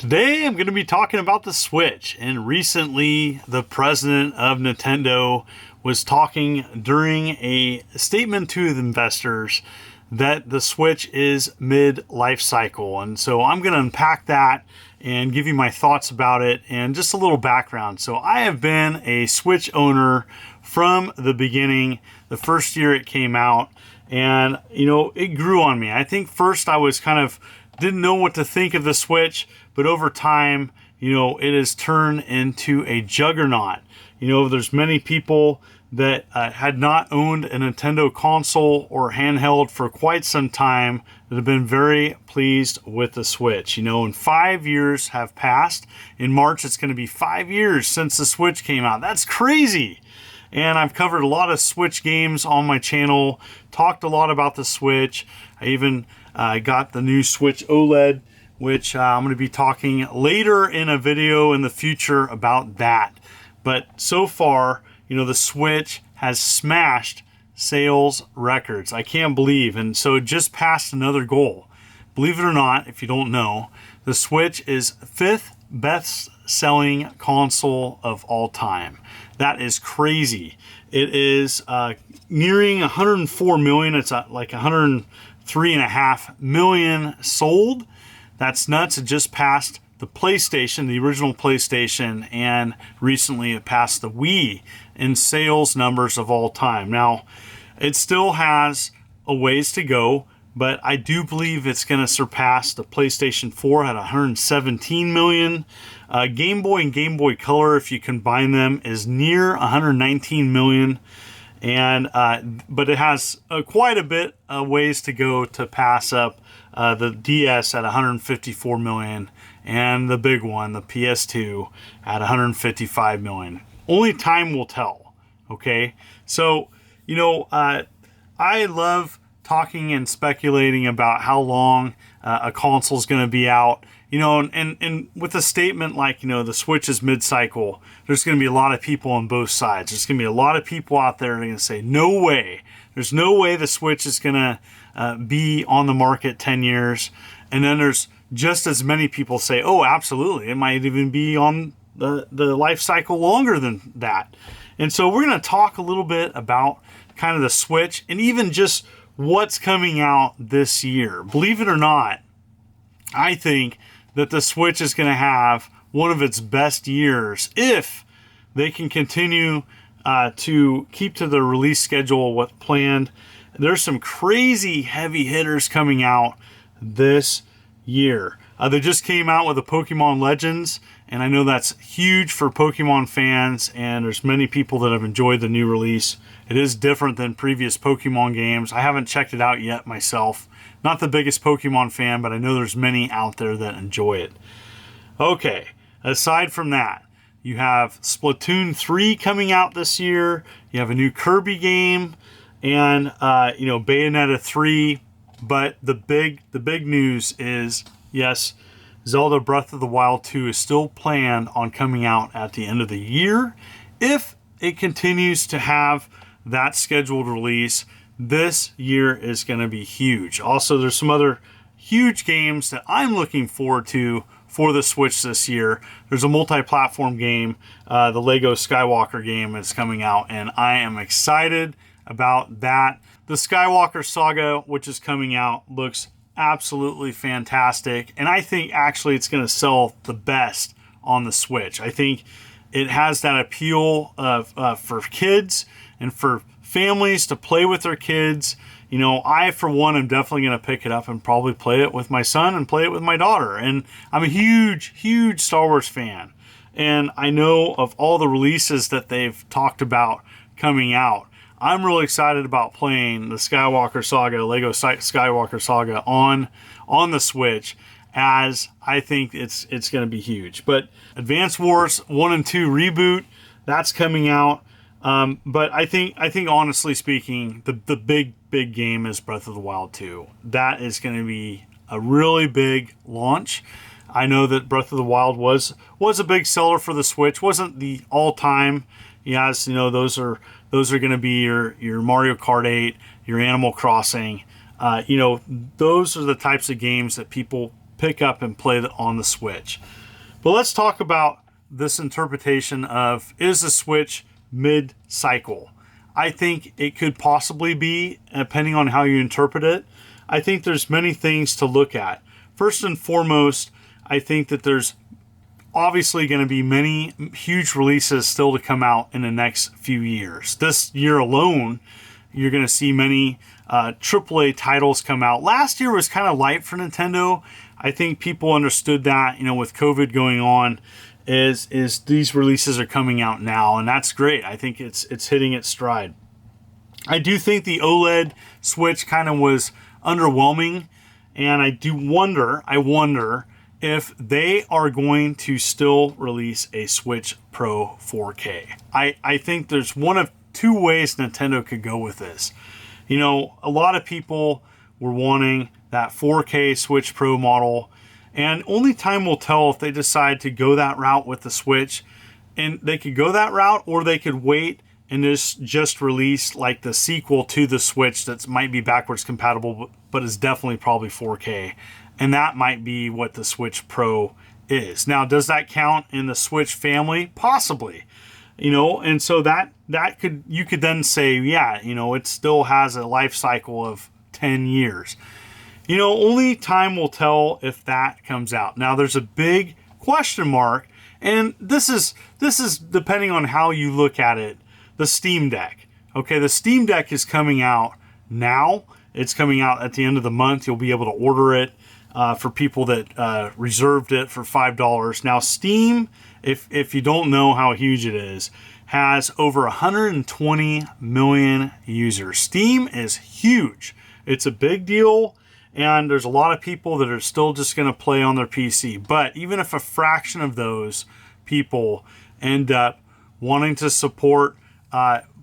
Today I'm going to be talking about the Switch, and recently the president of Nintendo was talking during a statement to the investors that the Switch is mid-life cycle. And so I'm going to unpack that and give you my thoughts about it and just a little background. So I have been a Switch owner from the beginning, the first year it came out, and it grew on me. I think first I was didn't know what to think of the Switch, but over time, it has turned into a juggernaut. There's many people that had not owned a Nintendo console or handheld for quite some time that have been very pleased with the Switch. And 5 years have passed. In March, it's going to be 5 years since the Switch came out. That's crazy. And I've covered a lot of Switch games on my channel, talked a lot about the Switch. I even got the new Switch OLED, which I'm going to be talking later in a video in the future about that. But so far, the Switch has smashed sales records. I can't believe. And so it just passed another goal. Believe it or not, if you don't know, the Switch is 5th best-selling console of all time. That is crazy. It is nearing 104 million. It's like 103.5 million sold. That's nuts. It just passed the PlayStation, the original PlayStation, and recently it passed the Wii in sales numbers of all time. Now, it still has a ways to go, but I do believe it's going to surpass the PlayStation 4 at 117 million. Game Boy and Game Boy Color, if you combine them, is near 119 million. But it has quite a bit of ways to go to pass up the DS at 154 million and the big one, the PS2, at 155 million. Only time will tell. Okay, so I love talking and speculating about how long a console is going to be out. And with a statement like, the Switch is mid-cycle, there's going to be a lot of people on both sides. There's going to be a lot of people out there that are going to say, no way. There's no way the Switch is going to be on the market 10 years. And then there's just as many people say, oh, absolutely. It might even be on the life cycle longer than that. And so we're going to talk a little bit about kind of the Switch and even just what's coming out this year. Believe it or not, I think that the Switch is going to have one of its best years if they can continue to keep to the release schedule what's planned. There's some crazy heavy hitters coming out this year. They just came out with the Pokemon Legends, and I know that's huge for Pokemon fans, and there's many people that have enjoyed the new release. It is different than previous Pokemon games. I haven't checked it out yet myself. Not the biggest Pokemon fan, but I know there's many out there that enjoy it. Okay, aside from that, you have Splatoon 3 coming out this year. You have a new Kirby game, and Bayonetta 3. But the big news is, yes, Zelda Breath of the Wild 2 is still planned on coming out at the end of the year. If it continues to have that scheduled release, this year is going to be huge. Also, there's some other huge games that I'm looking forward to for the Switch this year. There's a multi-platform game, the Lego Skywalker game is coming out, and I am excited about that. The Skywalker Saga, which is coming out, looks absolutely fantastic, and I think actually it's going to sell the best on the Switch. I think it has that appeal for kids and for families to play with their kids. I, for one, am definitely going to pick it up and probably play it with my son and play it with my daughter. And I'm a huge, huge Star Wars fan. And I know of all the releases that they've talked about coming out. I'm really excited about playing the Skywalker Saga, Lego Skywalker Saga on the Switch, as I think it's going to be huge. But Advance Wars 1 and 2 reboot, that's coming out. But I think honestly speaking, the big game is Breath of the Wild 2. That is going to be a really big launch. I know that Breath of the Wild was a big seller for the Switch. Wasn't the all-time. Yes, those are going to be your Mario Kart 8, your Animal Crossing. Those are the types of games that people pick up and play on the Switch. But let's talk about this interpretation of, is the Switch mid-cycle? I think it could possibly be, depending on how you interpret it. I think there's many things to look at. First and foremost, I think that there's obviously going to be many huge releases still to come out in the next few years. This year alone, you're going to see many AAA titles come out. Last year was kind of light for Nintendo. I think people understood that, with COVID going on, is these releases are coming out now, and that's great. I think it's hitting its stride. I do think the OLED Switch kind of was underwhelming, and I wonder if they are going to still release a Switch Pro 4K. I think there's one of two ways Nintendo could go with this. A lot of people were wanting that 4K Switch Pro model, and only time will tell if they decide to go that route with the Switch. And they could go that route, or they could wait and just release like the sequel to the Switch that might be backwards compatible, but is definitely probably 4K. And that might be what the Switch Pro is. Now, does that count in the Switch family? Possibly. And so you could then say, yeah, it still has a life cycle of 10 years. Only time will tell if that comes out. Now, there's a big question mark, and this is depending on how you look at it, the Steam Deck. Okay, the Steam Deck is coming out now. It's coming out at the end of the month. You'll be able to order it for people that reserved it for $5. Now, Steam, if you don't know how huge it is, has over 120 million users. Steam is huge. It's a big deal. And there's a lot of people that are still just going to play on their PC. But even if a fraction of those people end up wanting to support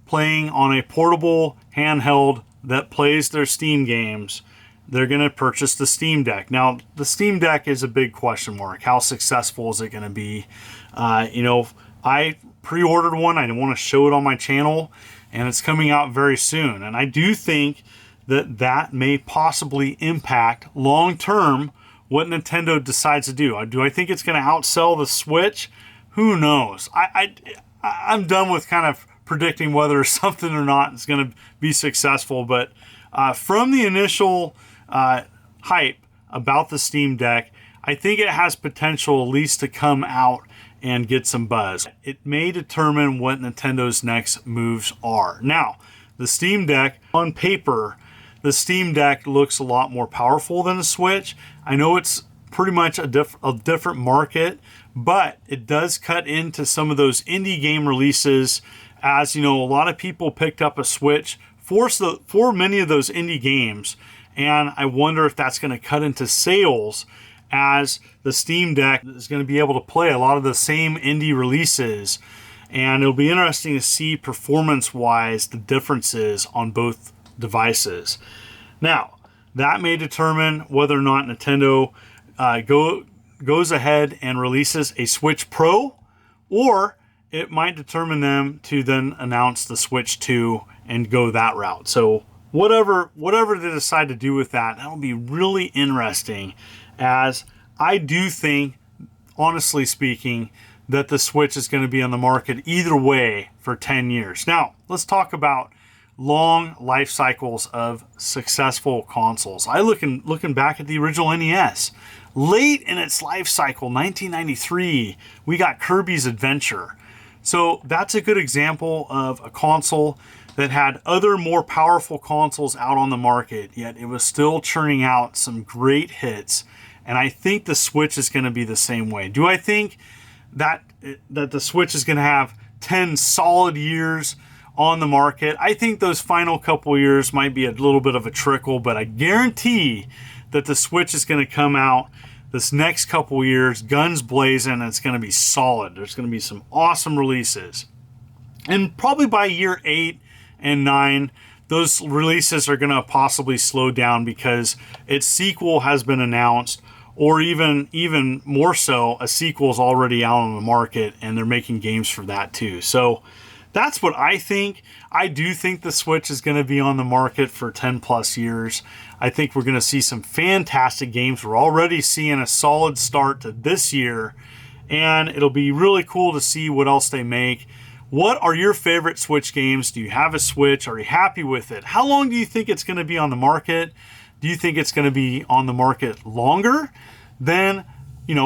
playing on a portable handheld that plays their Steam games, they're going to purchase the Steam Deck. Now, the Steam Deck is a big question mark. How successful is it going to be? I pre-ordered one. I want to show it on my channel, and it's coming out very soon. And I do think that may possibly impact long-term what Nintendo decides to do. Do I think it's going to outsell the Switch? Who knows? I'm done with kind of predicting whether something or not is going to be successful. But from the initial hype about the Steam Deck, I think it has potential at least to come out and get some buzz. It may determine what Nintendo's next moves are. Now, the Steam Deck, on paper, the Steam Deck looks a lot more powerful than the Switch. I know it's pretty much a different market, but it does cut into some of those indie game releases. As a lot of people picked up a Switch for many of those indie games, and I wonder if that's going to cut into sales, as the Steam Deck is going to be able to play a lot of the same indie releases, and it'll be interesting to see performance-wise the differences on both devices. Now, that may determine whether or not Nintendo goes ahead and releases a Switch Pro, or it might determine them to then announce the Switch 2 and go that route. So whatever they decide to do with that'll be really interesting, as I do think, honestly speaking, that the Switch is going to be on the market either way for 10 years. Now, let's talk about long life cycles of successful consoles. Looking back at the original NES, late in its life cycle, 1993, we got Kirby's Adventure. So that's a good example of a console that had other more powerful consoles out on the market, yet it was still churning out some great hits. And I think the Switch is going to be the same way. Do I think that the Switch is going to have 10 solid years on the market? I think those final couple years might be a little bit of a trickle, but I guarantee that the Switch is going to come out this next couple years, guns blazing, and it's going to be solid. There's going to be some awesome releases. And probably by year 8 and 9, those releases are going to possibly slow down because its sequel has been announced, or even more so, a sequel is already out on the market, and they're making games for that too. So that's what I think. I do think the Switch is going to be on the market for 10 plus years. I think we're going to see some fantastic games. We're already seeing a solid start to this year, and it'll be really cool to see what else they make. What are your favorite Switch games? Do you have a Switch? Are you happy with it? How long do you think it's going to be on the market? Do you think it's going to be on the market longer than,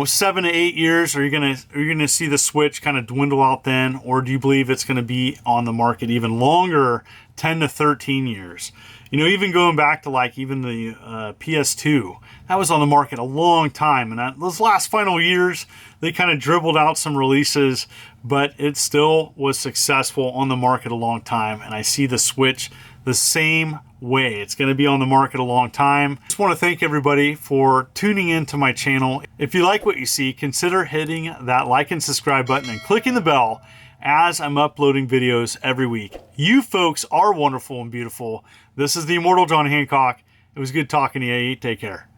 7 to 8 years? Are you going to see the Switch kind of dwindle out then? Or do you believe it's going to be on the market even longer, 10 to 13 years? Even going back to like even the PS2, that was on the market a long time. And those last final years, they kind of dribbled out some releases, but it still was successful on the market a long time. And I see the Switch the same way. It's going to be on the market a long time. Just want to thank everybody for tuning in to my channel. If you like what you see, consider hitting that like and subscribe button and clicking the bell as I'm uploading videos every week. You folks are wonderful and beautiful. This is the Immortal John Hancock. It was good talking to you. Take care.